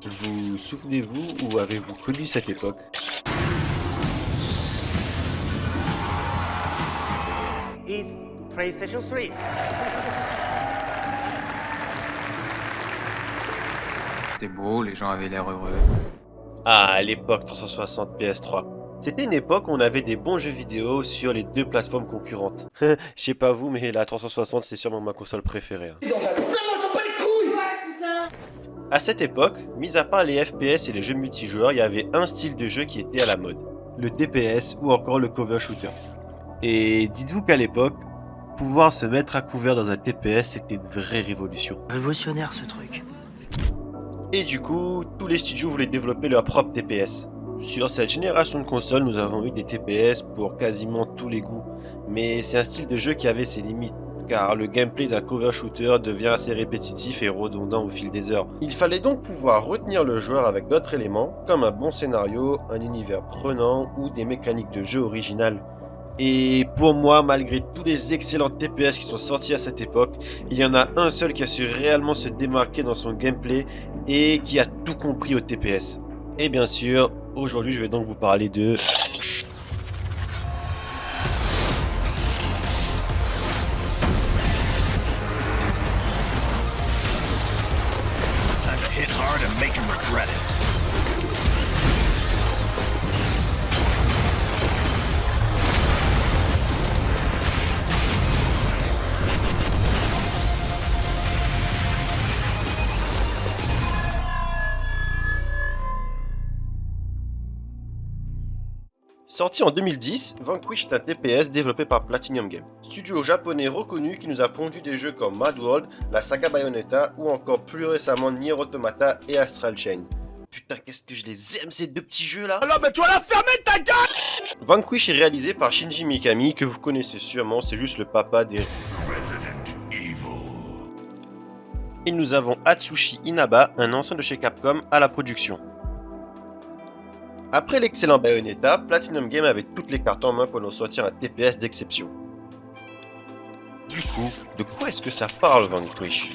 Vous souvenez-vous ou avez-vous connu cette époque? Is PlayStation 3. C'était beau, les gens avaient l'air heureux. Ah, l'époque 360 PS3. C'était une époque où on avait des bons jeux vidéo sur les deux plateformes concurrentes. Je sais pas vous, mais la 360 c'est sûrement ma console préférée, hein. À cette époque, mis à part les FPS et les jeux multijoueurs, il y avait un style de jeu qui était à la mode. Le TPS ou encore le cover shooter. Et dites-vous qu'à l'époque, pouvoir se mettre à couvert dans un TPS c'était une vraie révolution. Révolutionnaire ce truc. Et du coup, tous les studios voulaient développer leur propre TPS. Sur cette génération de consoles, nous avons eu des TPS pour quasiment tous les goûts. Mais c'est un style de jeu qui avait ses limites, car le gameplay d'un cover shooter devient assez répétitif et redondant au fil des heures. Il fallait donc pouvoir retenir le joueur avec d'autres éléments, comme un bon scénario, un univers prenant ou des mécaniques de jeu originales. Et pour moi, malgré tous les excellents TPS qui sont sortis à cette époque, il y en a un seul qui a su réellement se démarquer dans son gameplay et qui a tout compris au TPS. Et bien sûr, aujourd'hui je vais donc vous parler de... Hit hard and make him regret it. Sorti en 2010, Vanquish est un TPS développé par Platinum Games, studio japonais reconnu qui nous a pondu des jeux comme Mad World, la saga Bayonetta ou encore plus récemment Nier Automata et Astral Chain. Putain, qu'est-ce que je les aime ces deux petits jeux là! Alors mais tu vas la fermer ta gueule! Vanquish est réalisé par Shinji Mikami, que vous connaissez sûrement, c'est juste le papa des... Et nous avons Atsushi Inaba, un ancien de chez Capcom, à la production. Après l'excellent Bayonetta, Platinum Games avait toutes les cartes en main pour nous sortir un TPS d'exception. Du coup, de quoi est-ce que ça parle Vanquish?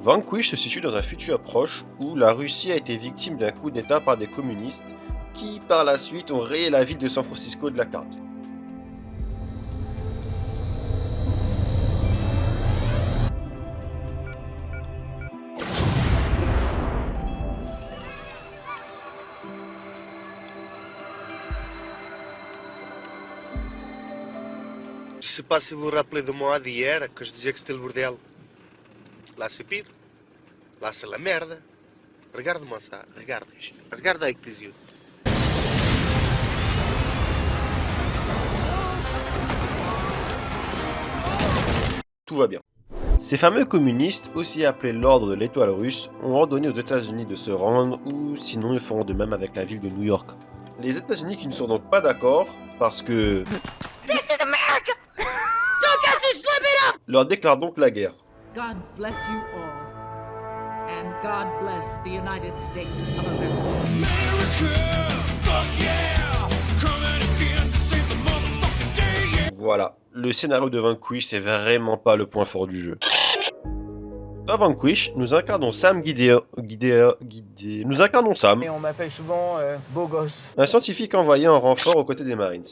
Vanquish se situe dans un futur proche où la Russie a été victime d'un coup d'état par des communistes qui par la suite ont rayé la ville de San Francisco de la carte. Je sais pas si vous vous rappelez de moi d'hier, que je disais que c'était le bordel. Là c'est pire. Là c'est la merde. Regarde-moi ça, regarde. Regarde avec tes yeux. Tout va bien. Ces fameux communistes, aussi appelés l'ordre de l'étoile russe, ont ordonné aux États-Unis de se rendre, ou sinon ils feront de même avec la ville de New York. Les États-Unis qui ne sont donc pas d'accord, parce que... leur déclarent donc la guerre. God bless you all. And God bless the United States of America. Voilà, le scénario de Vanquish c'est vraiment pas le point fort du jeu. Dans Vanquish, nous incarnons Sam Nous incarnons Sam, Et on m'appelle souvent beau gosse. un scientifique envoyé en renfort aux côtés des Marines.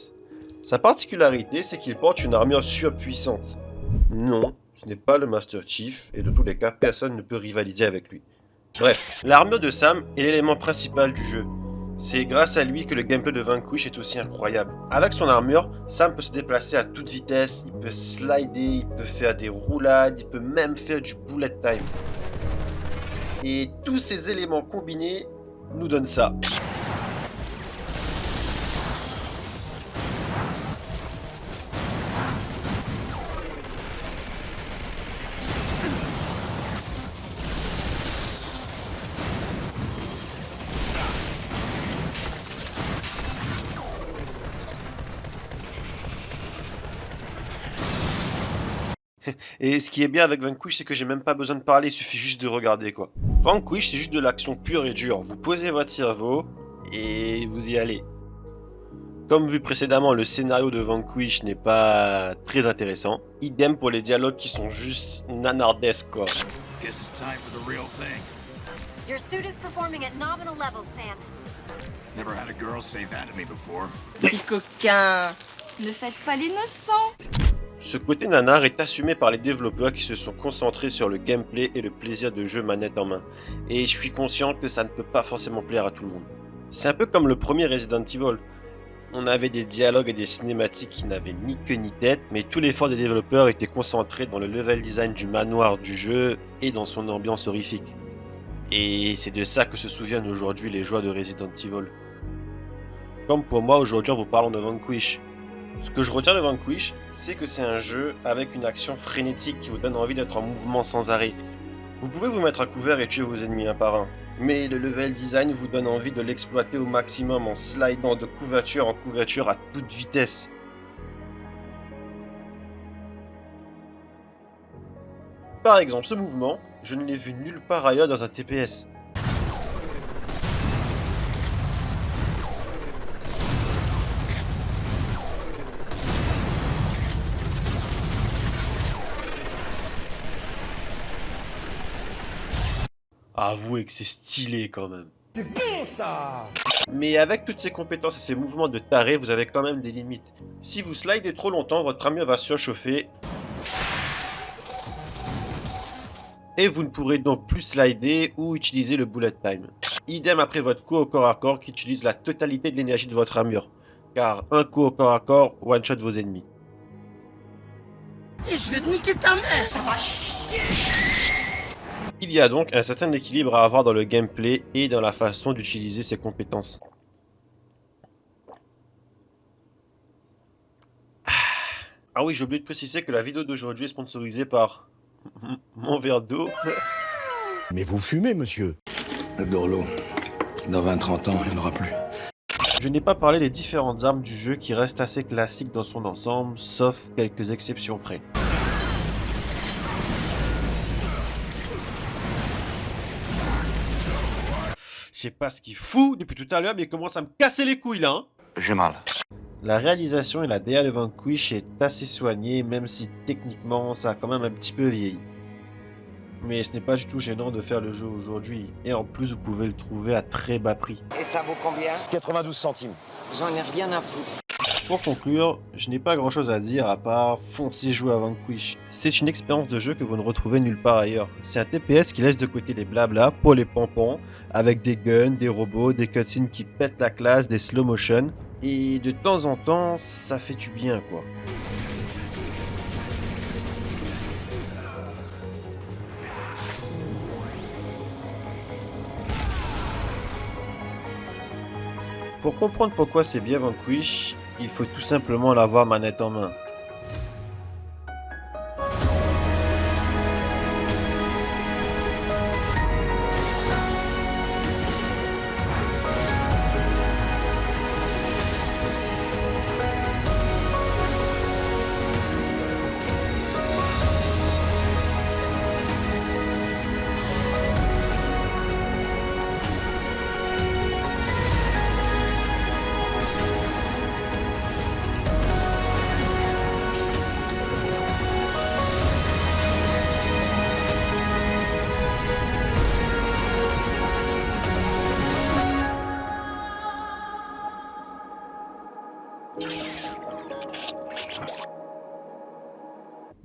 Sa particularité, c'est qu'il porte une armure surpuissante. Non, ce n'est pas le Master Chief, et de tous les cas, personne ne peut rivaliser avec lui. Bref, l'armure de Sam est l'élément principal du jeu. C'est grâce à lui que le gameplay de Vanquish est aussi incroyable. Avec son armure, Sam peut se déplacer à toute vitesse, il peut slider, il peut faire des roulades, il peut même faire du bullet time. Et tous ces éléments combinés nous donnent ça. Et ce qui est bien avec Vanquish, c'est que j'ai même pas besoin de parler, il suffit juste de regarder quoi. Vanquish, c'est juste de l'action pure et dure. Vous posez votre cerveau et vous y allez. Comme vu précédemment, le scénario de Vanquish n'est pas très intéressant. Idem pour les dialogues qui sont juste nanardesques quoi. Guess it's time for the real thing. Your suit is performing at nominal levels, Sam. Never had a girl say that to me before. Petit coquin, ne faites pas l'innocent. Ce côté nanar est assumé par les développeurs qui se sont concentrés sur le gameplay et le plaisir de jeu manette en main. Et je suis conscient que ça ne peut pas forcément plaire à tout le monde. C'est un peu comme le premier Resident Evil. On avait des dialogues et des cinématiques qui n'avaient ni queue ni tête, mais tout l'effort des développeurs était concentré dans le level design du manoir du jeu et dans son ambiance horrifique. Et c'est de ça que se souviennent aujourd'hui les joueurs de Resident Evil. Comme pour moi, aujourd'hui en vous parlant de Vanquish. Ce que je retiens de Vanquish, c'est que c'est un jeu avec une action frénétique qui vous donne envie d'être en mouvement sans arrêt. Vous pouvez vous mettre à couvert et tuer vos ennemis un par un, mais le level design vous donne envie de l'exploiter au maximum en slidant de couverture en couverture à toute vitesse. Par exemple, ce mouvement, je ne l'ai vu nulle part ailleurs dans un TPS. Avouez que c'est stylé quand même. C'est bon ça! Mais avec toutes ces compétences et ces mouvements de taré, vous avez quand même des limites. Si vous slidez trop longtemps, votre armure va surchauffer. Et vous ne pourrez donc plus slider ou utiliser le bullet time. Idem après votre coup au corps à corps qui utilise la totalité de l'énergie de votre armure. Car un coup au corps à corps one-shot vos ennemis. Et je vais te niquer ta mère, ça va chier! Il y a donc un certain équilibre à avoir dans le gameplay et dans la façon d'utiliser ses compétences. Ah oui, j'ai oublié de préciser que la vidéo d'aujourd'hui est sponsorisée par mon verre d'eau. Mais vous fumez, monsieur. Le Dorlo, dans 20-30 ans, il n'y en aura plus. Je n'ai pas parlé des différentes armes du jeu qui restent assez classiques dans son ensemble, sauf quelques exceptions près. Je sais pas ce qu'il fout depuis tout à l'heure, mais il commence à me casser les couilles là. Hein. J'ai mal. La réalisation et la DA de Vanquish est assez soignée, même si techniquement ça a quand même un petit peu vieilli. Mais ce n'est pas du tout gênant de faire le jeu aujourd'hui, et en plus vous pouvez le trouver à très bas prix. Et ça vaut combien? 92 centimes. J'en ai rien à foutre. Pour conclure, je n'ai pas grand chose à dire à part foncez jouer à Vanquish. C'est une expérience de jeu que vous ne retrouvez nulle part ailleurs. C'est un TPS qui laisse de côté les blabla pour les pompons, avec des guns, des robots, des cutscenes qui pètent la classe, des slow motion, et de temps en temps, ça fait du bien quoi. Pour comprendre pourquoi c'est bien Vanquish, il faut tout simplement l'avoir manette en main.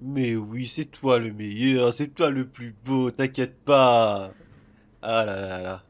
Mais oui, c'est toi le meilleur, c'est toi le plus beau, t'inquiète pas. Ah là là là.